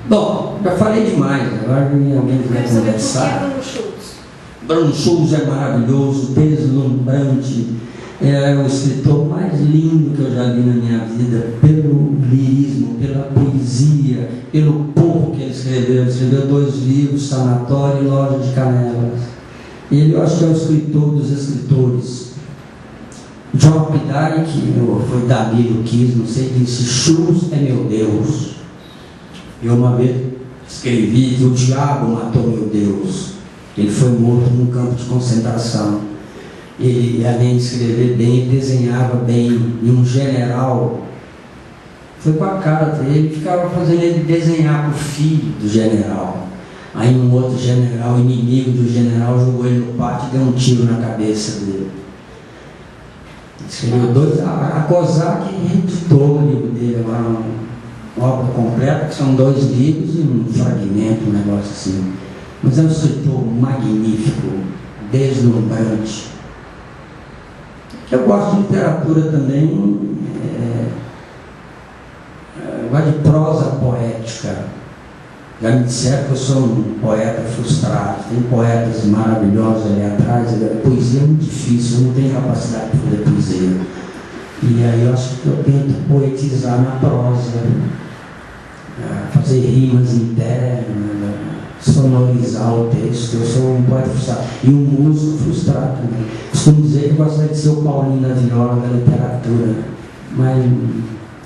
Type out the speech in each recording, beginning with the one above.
Bom, já falei demais, agora alguém vai conversar. Bruno Schulz. Bruno Schulz é maravilhoso, deslumbrante, é o escritor mais lindo que eu já vi na minha vida, pelo lirismo, pela poesia, pelo pouco que ele escreveu. Ele escreveu 2 livros, Sanatório e Loja de Canelas. Ele, eu acho que é o escritor dos escritores. John Updike, foi Davi Kiss, não sei, disse: Schulz é meu Deus. Eu uma vez escrevi que o diabo matou meu Deus. Ele foi morto num campo de concentração. Ele, além de escrever bem, ele desenhava bem. E um general foi com a cara dele, ficava fazendo ele desenhar para o filho do general. Aí um outro general, inimigo do general, jogou ele no pátio e deu um tiro na cabeça dele. Escreveu 2, a Kozak reeditou o livro dele, agora uma obra completa, que são 2 livros e um fragmento, um negócio assim. Mas é um escritor magnífico, deslumbrante. Eu gosto de literatura também, eu gosto de prosa poética. Já me disseram que eu sou um poeta frustrado. Tem poetas maravilhosos ali atrás. A poesia é muito difícil, eu não tenho capacidade de fazer poesia. E aí eu acho que eu tento poetizar na prosa, fazer rimas internas, sonorizar o texto. Eu sou um poeta frustrado e um músico frustrado também. Costumo dizer que eu gostaria de ser o Paulinho da Viola da literatura, mas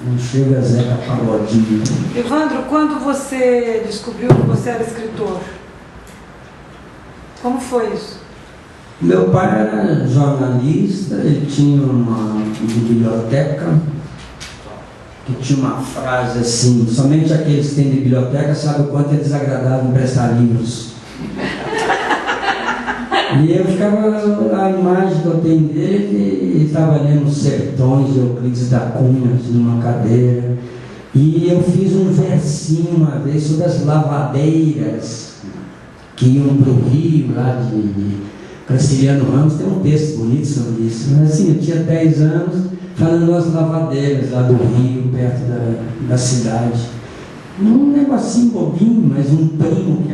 não chega a Zeca Pagodinho. Evandro, quando você descobriu que você era escritor? Como foi isso? Meu pai era jornalista, ele tinha uma biblioteca que tinha uma frase assim: somente aqueles que têm biblioteca sabem o quanto é desagradável emprestar livros. E eu ficava, a imagem que eu tenho dele, ele estava lendo Os Sertões de Euclides da Cunha, assim, numa cadeira. E eu fiz um versinho uma vez sobre as lavadeiras que iam para o Rio, lá de Graciliano Ramos. Tem um texto bonito sobre isso. Mas assim, eu tinha 10 anos, falando das lavadeiras lá do Rio, perto da cidade. Um negocinho bobinho, mas um primo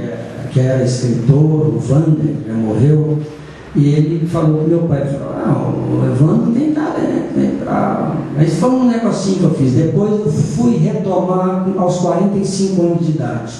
que era escritor, o Wander, que já morreu, e ele falou com meu pai, o Evandro tem talento, mas foi um negocinho que eu fiz. Depois eu fui retomar aos 45 anos de idade.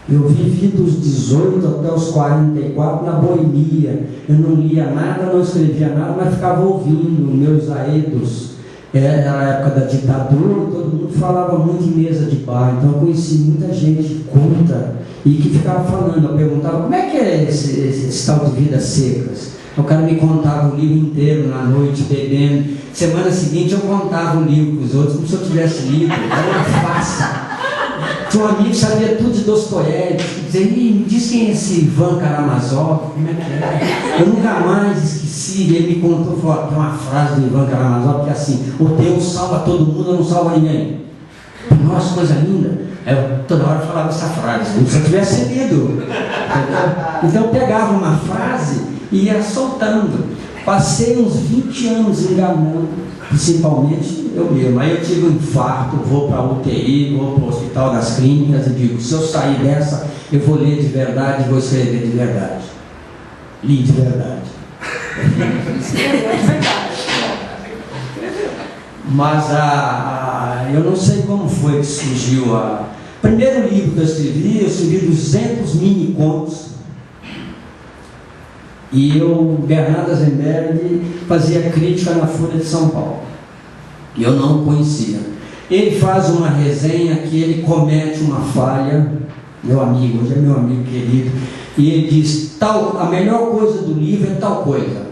Eu vivi dos 18 até os 44 na boemia. Eu não lia nada, não escrevia nada, mas ficava ouvindo meus aedos. Era a época da ditadura, todo mundo falava muito em mesa de bar, então eu conheci muita gente culta e que ficava falando. Eu perguntava: como é que é esse tal de vidas secas? O cara me contava o livro inteiro na noite, bebendo. Semana seguinte eu contava o livro para os outros, como se eu tivesse lido. Era uma farsa. Tinha um amigo que sabia tudo de Dostoiévski, dizia: me diz quem é esse Ivan Karamazov, como é que é? Eu nunca mais esqueci. Ele me contou, falou: tem uma frase do Ivan Karamazov que é assim: o Deus salva todo mundo, não salva ninguém. Nossa, coisa linda. Eu toda hora falava essa frase, como se eu tivesse lido. Então eu pegava uma frase e ia soltando. Passei uns 20 anos enganando, principalmente eu mesmo. Aí eu tive um infarto, vou para a UTI, vou para o Hospital das Clínicas e digo: se eu sair dessa, eu vou ler de verdade e vou escrever de verdade. Li de verdade. Mas eu não sei como foi que surgiu primeiro livro que eu escrevi 200 mini contos. E Bernardo Azenberg fazia crítica na Folha de São Paulo. E eu não o conhecia. Ele faz uma resenha que ele comete uma falha, meu amigo, hoje é meu amigo querido, e ele diz: a melhor coisa do livro é tal coisa.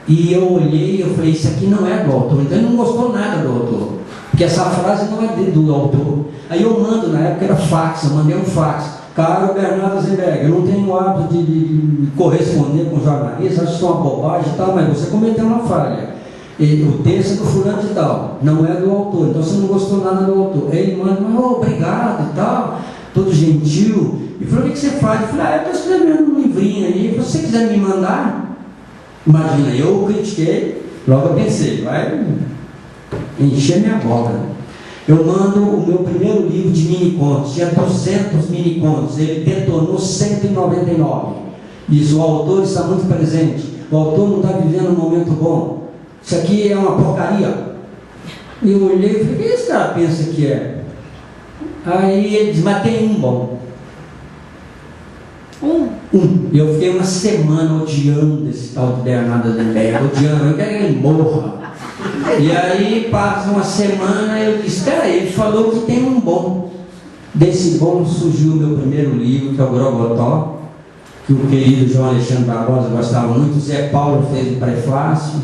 E eu olhei e eu falei: isso aqui não é do autor. Então ele não gostou nada do autor, porque essa frase não é do autor. Aí eu mando, na época era fax, eu mandei um fax: caro Bernardo Azenberg, eu não tenho o hábito de corresponder com jornalistas, acho que isso é uma bobagem e tal, mas você cometeu uma falha. O texto é do fulano de tal, não é do autor, então você não gostou nada do autor. Aí ele manda: obrigado e tal, todo gentil. E falou: o que você faz? Eu falei: eu estou escrevendo um livrinho aí, se você quiser me mandar. Imagina, eu critiquei, logo eu pensei: vai encher minha bola. Eu mando o meu primeiro livro de mini-contos, tinha 200 mini-contos, ele detonou 199. Diz, o autor está muito presente, o autor não está vivendo um momento bom, isso aqui é uma porcaria. E eu olhei e falei, o que esse cara pensa que é? Aí ele diz, mas tem um bom. E eu fiquei uma semana odiando esse tal de Bernardo Azenberg, odiando, eu quero que ele morra. E aí passa uma semana, eu disse, espera aí, ele falou que tem um bom. Desse bom surgiu o meu primeiro livro, que é o Grogotó, que o querido João Alexandre Barbosa gostava muito, Zé Paulo fez o prefácio,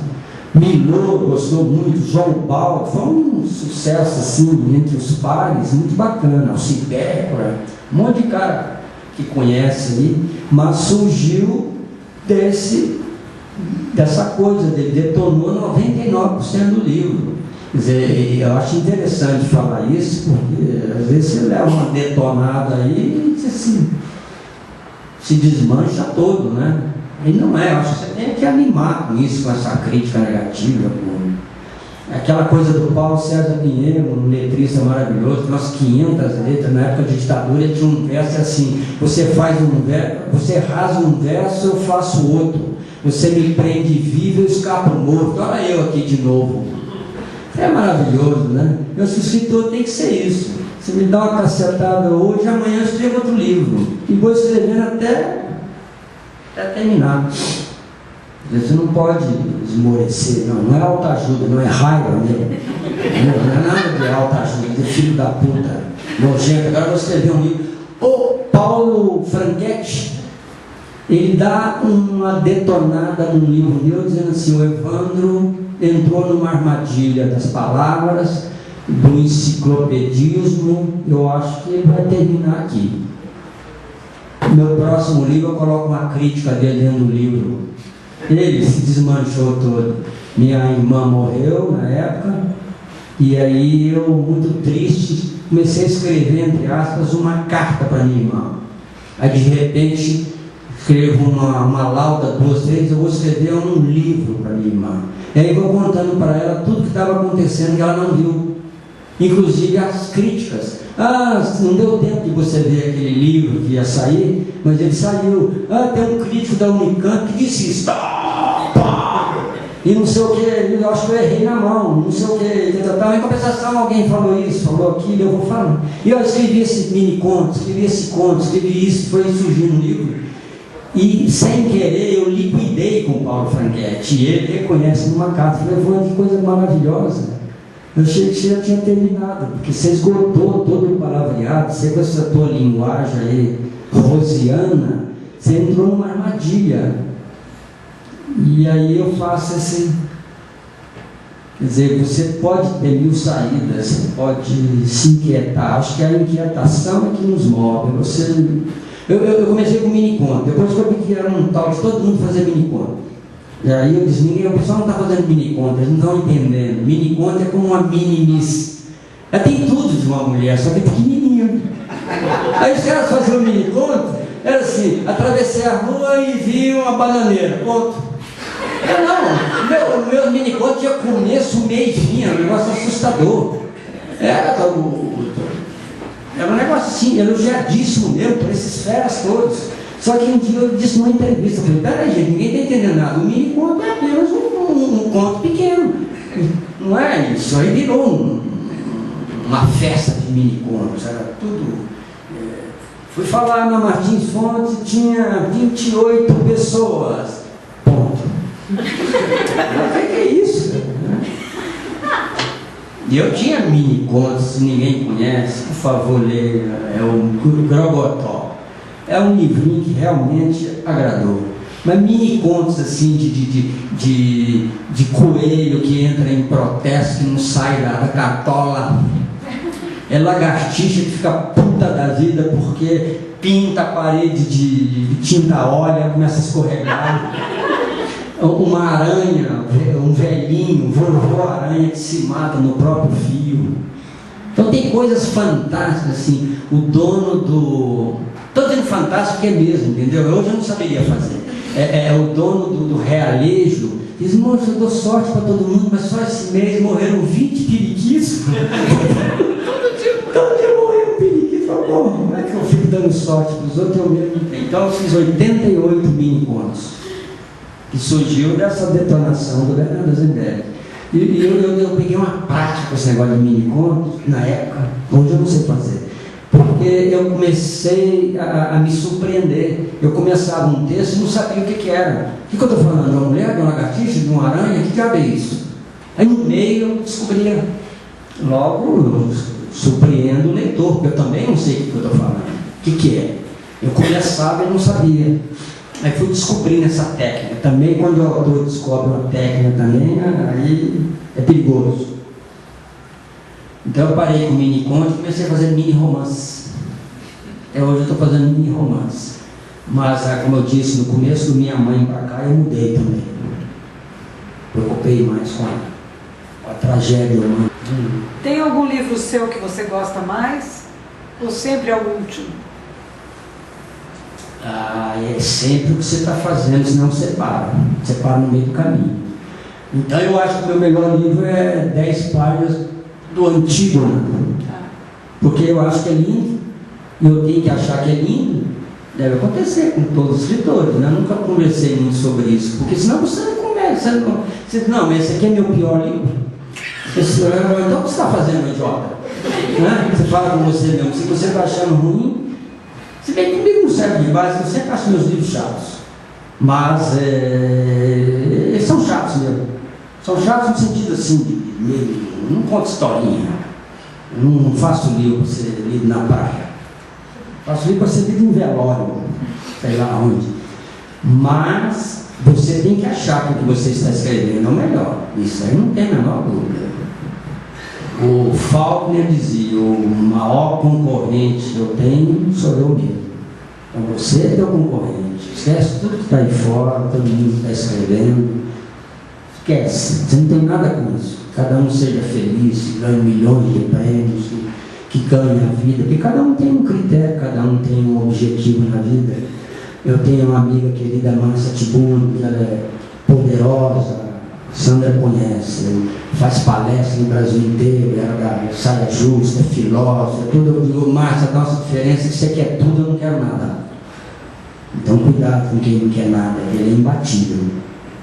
Milô gostou muito, João Paulo, foi um sucesso assim, entre os pares, muito bacana, Alcibécora, um monte de cara que conhece aí, mas surgiu dessa coisa, ele detonou 99% do livro. Quer dizer, eu acho interessante falar isso, porque às vezes você leva uma detonada aí e você se desmancha todo, né? E não é, eu acho que você tem que animar com isso, com essa crítica negativa, com aquela coisa do Paulo César Pinheiro, um letrista maravilhoso, umas 500 letras, na época de ditadura, ele tinha um verso assim, você rasga um verso, eu faço outro, você me prende vivo, eu escapo morto, olha eu aqui de novo. É maravilhoso, né? Meu escritor tem que ser isso. Você me dá uma cacetada hoje, amanhã eu escrevo outro livro, e vou escrevendo até terminar. Você não pode esmorecer, não é autoajuda, não é raiva, né? Não é nada de autoajuda, de filho da puta, nojento. Agora eu vou escrever um livro. O Paulo Franchetti, ele dá uma detonada num livro meu, dizendo assim, o Evandro entrou numa armadilha das palavras, do enciclopedismo, eu acho que ele vai terminar aqui. No meu próximo livro eu coloco uma crítica dele dentro do livro. Ele se desmanchou todo. Minha irmã morreu na época, e aí eu, muito triste, comecei a escrever, entre aspas, uma carta para minha irmã. Aí de repente escrevo uma lauda 2 vezes, eu vou escrever um livro para minha irmã. E aí vou contando para ela tudo que estava acontecendo que ela não viu. Inclusive as críticas. Não deu tempo de você ver aquele livro que ia sair, mas ele saiu. Tem um crítico da Unicamp que disse isso. E não sei o que, eu acho que eu errei na mão, não sei o que. Em compensação, alguém falou isso, falou aquilo, eu vou falar. E eu escrevi esse mini conto, escrevi esse conto, escrevi isso, foi surgindo no livro. E sem querer eu liquidei com o Paulo Franchetti. E ele reconhece numa carta, falei, que coisa maravilhosa. Eu achei que você já tinha terminado, porque você esgotou todo o palavreado, você com essa tua linguagem aí rosiana, você entrou numa armadilha. E aí eu faço esse... Quer dizer, você pode ter 1000 saídas, você pode se inquietar. Acho que a inquietação é que nos move. Eu comecei com mini-conto, depois que eu vi que era um tal de todo mundo fazer mini-conto. E aí eu disse, o pessoal não está fazendo mini-conto, eles não estão entendendo. Mini-conto é como uma mini-miss. Ela tem tudo de uma mulher, só que é pequenininha. Aí os caras faziam mini-conto, era assim, atravessei a rua e vi uma bananeira, ponto. Não, meu mini-conto tinha começo, meio e fim, era um negócio assustador. Era um negócio assim, elogiadíssimo mesmo, por esses feras todos. Só que um dia eu disse numa entrevista, eu falei, peraí gente, ninguém está entendendo nada, o mini-conto é apenas um conto pequeno, não é isso, aí virou uma festa de mini-contos, era tudo. Fui falar na Martins Fontes, tinha 28 pessoas, ponto. O que é isso? E eu tinha mini-contos, se ninguém conhece, por favor, leia, é o Grogotó. É um livrinho que realmente agradou. Mas mini-contos assim de coelho que entra em protesto, que não sai da cartola. É lagartixa que fica puta da vida porque pinta a parede de tinta óleo, começa a escorregar. Uma aranha, um velhinho, vovô aranha que se mata no próprio fio. Então tem coisas fantásticas assim. O dono do... Estou dizendo fantástico que é mesmo, entendeu? Hoje eu não saberia fazer. O dono do realejo diz, moço, eu dou sorte para todo mundo, mas só esse mês morreram 20 periquitos. Todo dia morreu o periquito. Como é que eu fico dando sorte para os outros? Eu mesmo. Então eu fiz 88 mini contos, que surgiu dessa detonação do Bernardo Zimberg. E eu peguei uma prática com esse negócio de mini contos na época. Hoje eu não sei fazer, porque eu comecei a me surpreender. Eu começava um texto e não sabia o que era. O que eu estou falando? De uma mulher, de uma lagartixa, de uma aranha? Que diabo é isso? Aí no meio eu descobria. Logo eu surpreendo o leitor, porque eu também não sei o que eu estou falando. O que é? Eu começava e não sabia. Aí fui descobrindo essa técnica. Também quando o autor descobre uma técnica também, aí é perigoso. Então eu parei com mini conto e comecei a fazer mini romances. Até hoje eu estou fazendo mini romances. Mas, como eu disse no começo, do Minha Mãe para cá, eu mudei também. Preocupei mais com a tragédia humana. Tem algum livro seu que você gosta mais? Ou sempre é o último? É sempre o que você está fazendo, senão você para. Você para no meio do caminho. Então eu acho que o meu melhor livro é 10 páginas do Antígona. Porque eu acho que é lindo, e eu tenho que achar que é lindo. Deve acontecer com todos os escritores, né? Eu nunca conversei muito sobre isso, porque senão você não começa. Você diz, não, esse aqui é meu pior livro. Então o que você está fazendo, idiota? Né? Você fala com você mesmo, se você está achando ruim, se bem que comigo não serve de base, eu sempre acho meus livros chatos. Mas eles são chatos mesmo. São chatos no sentido assim, não conto historinha, não faço livro para ser lido na praia. Faço livro para ser lido em velório, sei lá onde. Mas você tem que achar que o que você está escrevendo é o melhor. Isso aí não tem a menor dúvida. O Faulkner dizia, o maior concorrente que eu tenho sou eu mesmo. Então você é teu concorrente. Esquece tudo que está aí fora, todo mundo está escrevendo. Esquece, você não tem nada com isso. Cada um seja feliz, ganhe milhões de prêmios, que ganhe a vida, porque cada um tem um critério, cada um tem um objetivo na vida. Eu tenho uma amiga querida, Márcia Tibuni, ela é poderosa, Sandra conhece, faz palestra no Brasil inteiro, ela da saia justa, é filósofa, tudo. Eu digo, Márcia, a nossa diferença é que você quer tudo, eu não quero nada. Então cuidado com quem não quer nada, ele é imbatível.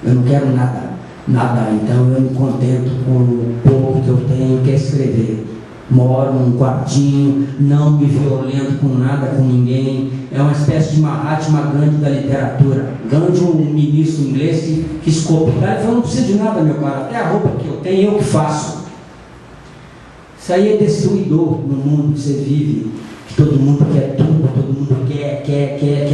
Eu não quero nada, então eu me contento com o pouco que eu tenho, que é escrever. Moro num quartinho, não me violento com nada, com ninguém. É uma espécie de Mahatma Gandhi da literatura. Gandhi, um ministro inglês que quis copiar, ele falou, não preciso de nada, meu cara, até a roupa que eu tenho, eu que faço. Isso aí é destruidor no mundo que você vive, que todo mundo quer tudo, todo mundo quer.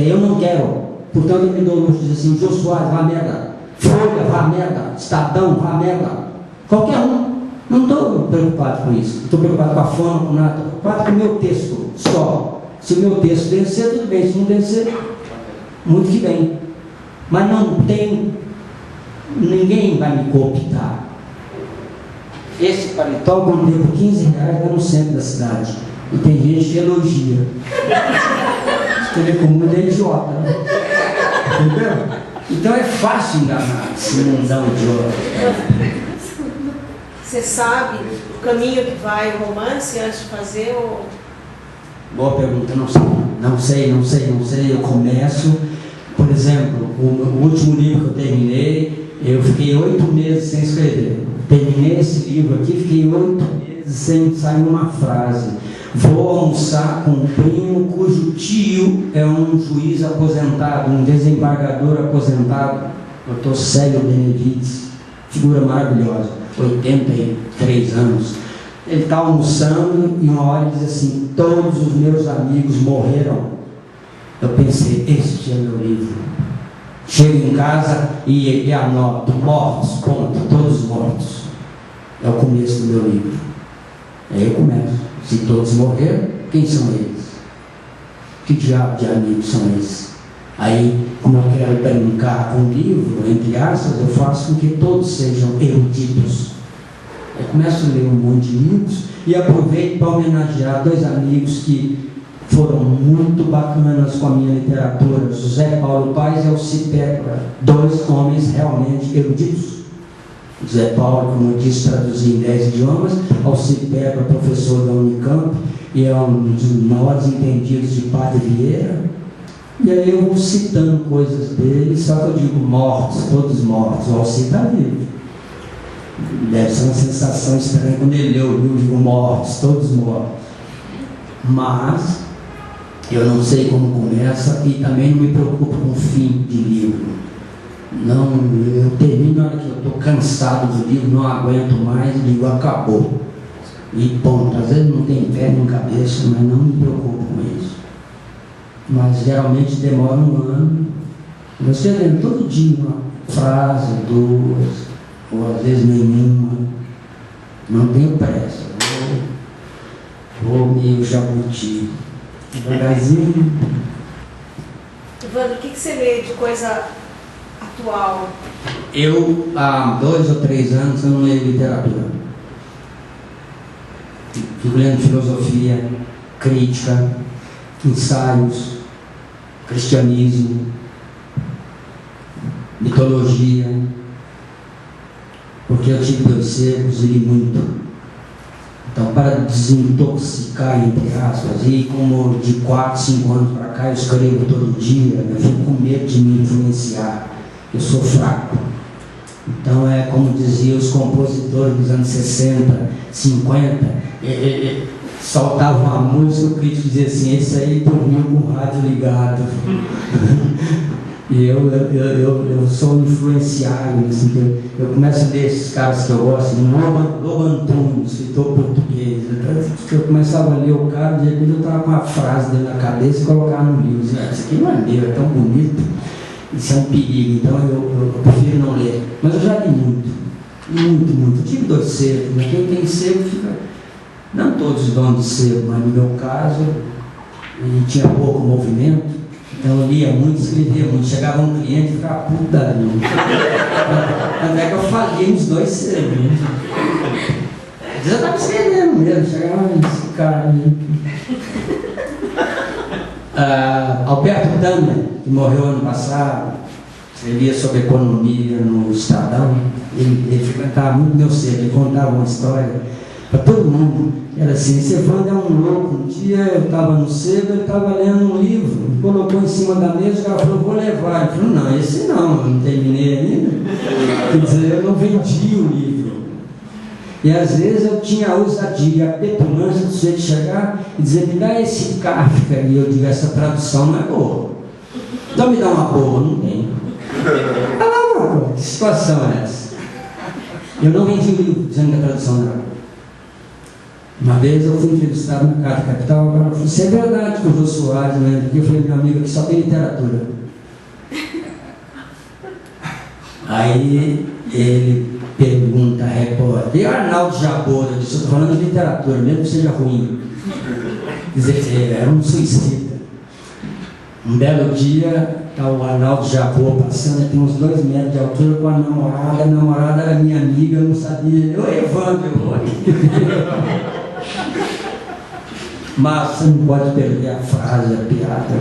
Eu não quero. Portanto, eu me dou luxo de dizer assim, Jô Soares, vá merda. Folha, vá merda. Estadão, vá merda. Qualquer um. Não estou preocupado com isso. Estou preocupado com a fama, com nada. Estou preocupado com o meu texto só. Se o meu texto vencer, tudo bem. Se não vencer, muito que bem. Mas não tem... Ninguém vai me cooptar. Esse paletó eu comprei por R$15 lá no centro da cidade. E tem gente que elogia. Escrever como é idiota, né? Entendeu? Então é fácil enganar esse mundão idiota. Você sabe o caminho que vai o romance antes de fazer ou... Boa pergunta, não sei. Eu começo, por exemplo, o último livro que eu terminei, eu fiquei 8 meses sem escrever. Terminei esse livro aqui, fiquei 8 meses sem sair uma frase. Vou almoçar com um primo cujo tio é um juiz aposentado, um desembargador aposentado, Dr. Célio Benevides, figura maravilhosa, 83 anos. Ele está almoçando e uma hora ele diz assim, todos os meus amigos morreram. Eu pensei, este é meu livro. Chego em casa e anoto, mortos, ponto, todos mortos. É o começo do meu livro. Aí eu começo. Se todos morreram, quem são eles? Que diabo de amigos são esses? Aí, como eu quero brincar com o livro, entre aspas, eu faço com que todos sejam eruditos. Eu começo a ler um monte de livros e aproveito para homenagear 2 amigos que foram muito bacanas com a minha literatura, José Paulo Paes e Alci Pécora, 2 homens realmente eruditos. José Paulo, como eu disse, traduzia em 10 idiomas, Alci Pécora, professor da Unicamp, e é um dos maiores entendidos de Padre Vieira, e aí eu vou citando coisas dele, só que eu digo mortos, todos mortos, o Alcir está vivo. Deve ser uma sensação estranha quando ele leu o livro, digo mortos, todos mortos. Mas eu não sei como começa e também não me preocupo com o fim de livro. Não, eu termino na hora que eu estou cansado do livro, não aguento mais, digo acabou. E ponto. Às vezes não tem pé nem cabeça, mas não me preocupo com isso. Mas geralmente demora um ano. Eu escrevendo todo dia uma frase, duas, ou às vezes nenhuma. Não tenho pressa. Vou meio jabuti. Devagarzinho. Evandro, o que você lê de coisa atual? Eu, há 2 ou 3 anos, eu não leio literatura. Fico lendo filosofia, crítica, ensaios, cristianismo, mitologia, porque eu tive 2 secos e li muito. Então, para desintoxicar, entre aspas, e como de 4, 5 anos para cá eu escrevo todo dia, eu fico com medo de me influenciar, eu sou fraco. Então, é como diziam os compositores dos anos 60, 50, soltavam uma música, o crítico dizia assim, esse aí dormiu com o rádio ligado. E eu sou influenciável, assim, eu começo a ler esses caras que eu gosto, Lobo Antunes, escritor português. Eu começava a ler o cara, de repente eu estava com uma frase dentro da cabeça e colocava no livro. Isso aqui não é meu, é tão bonito, isso é um perigo, então eu prefiro não ler. Mas eu já li muito, muito. Eu tive 2 sebos, né? Quem tem sebo fica, não todos os donos de sebo, mas no meu caso, ele tinha pouco movimento. Então eu lia muito, escrevia muito. Chegava um cliente e ficava puta. Até que eu falhei uns 2 sebos. Eu estava escrevendo mesmo. Chegava esse cara aí. Alberto Tamer, que morreu ano passado, escrevia sobre economia no Estadão. Ele frequentava muito meu sebo, ele contava uma história para todo mundo. Era assim, esse Evandro é um louco. Um dia eu estava no sebo, ele estava lendo um livro, colocou em cima da mesa, o cara falou, vou levar. Ele falou, não, esse não, eu não terminei ainda. Quer dizer, eu não vendi o livro. E às vezes eu tinha a ousadia, a petulância do sujeito chegar e dizer, me dá esse Kafka. E eu digo, essa tradução não é boa. Então me dá uma boa, não tem. Que situação é essa? Eu não vendi o livro dizendo que a tradução não era boa. Uma vez eu fui entrevistado na Carta Capital, agora eu falei, isso é verdade que o Jô Soares, né? Porque eu falei, meu amigo, aqui só tem literatura. Aí ele pergunta a repórter, e o Arnaldo Jabor? Eu disse, eu estou falando de literatura, mesmo que seja ruim. Quer dizer, era um suicida. Um belo dia, está o Arnaldo Jabor passando, tem uns 2 metros de altura com a namorada era minha amiga, eu não sabia. Oi, Evandro, oi. Mas você não pode perder a frase, a piada.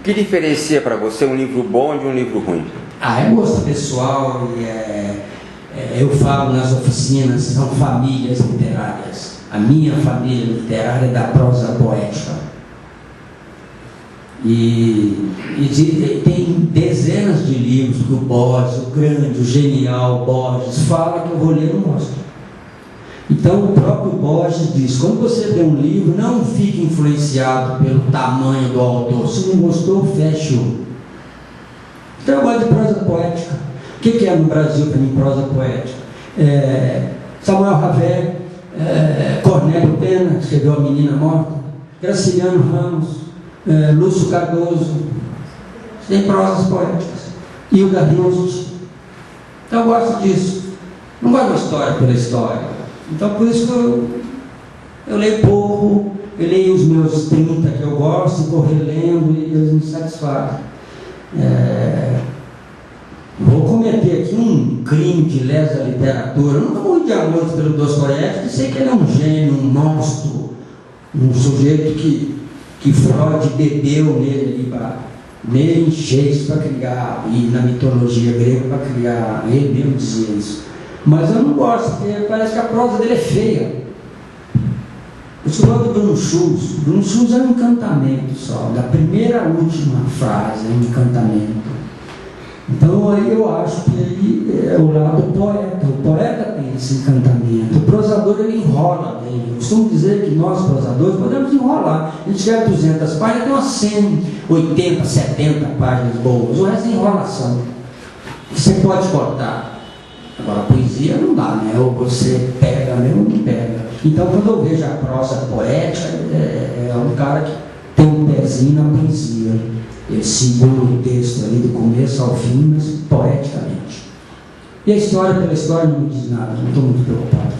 O que diferencia para você um livro bom de um livro ruim? É gosto pessoal e eu falo nas oficinas, são famílias literárias. A minha família literária é da prosa poética. E tem dezenas de livros que o Borges, o grande, o genial Borges, fala que eu vou ler e não gosto. Então o próprio Borges diz, quando você lê um livro, não fique influenciado pelo tamanho do autor. Se não gostou, feche o. Então eu gosto de prosa poética. O que é no Brasil para mim prosa poética? Samuel Ravel, Cornélio Pena, escreveu A Menina Morta, Graciliano Ramos, Lúcio Cardoso, tem prosas poéticas. Hilda Hilst. Então eu gosto disso. Não gosto da história pela história. Então por isso que eu leio pouco, eu leio os meus 30 que eu gosto, vou relendo e eles me satisfazem. Vou cometer aqui um crime que lesa a literatura. Eu nunca morri de amor pelo Dostoiévski, sei que ele é um gênio, um monstro, um sujeito que Freud bebeu nele, nele encheu isso para criar, e na mitologia grega para criar, ele mesmo dizia isso. Mas eu não gosto, porque parece que a prosa dele é feia. Eu sou do Bruno Schulz. Bruno Schulz é um encantamento só, da primeira à última frase, é um encantamento. Então aí eu acho que ele é o lado poeta. O poeta tem esse encantamento. O prosador ele enrola bem. Eu costumo dizer que nós, prosadores, podemos enrolar. A gente escreve 200 páginas, tem umas 100, 80, 70 páginas boas. O resto é enrolação. Você pode cortar. Agora a poesia não dá, né? Ou você pega mesmo ou não pega. Então quando eu vejo a prosa poética, é um cara que tem um pezinho na poesia. Ele segura o texto ali do começo ao fim, mas poeticamente. E a história pela história não me diz nada, não estou muito preocupado.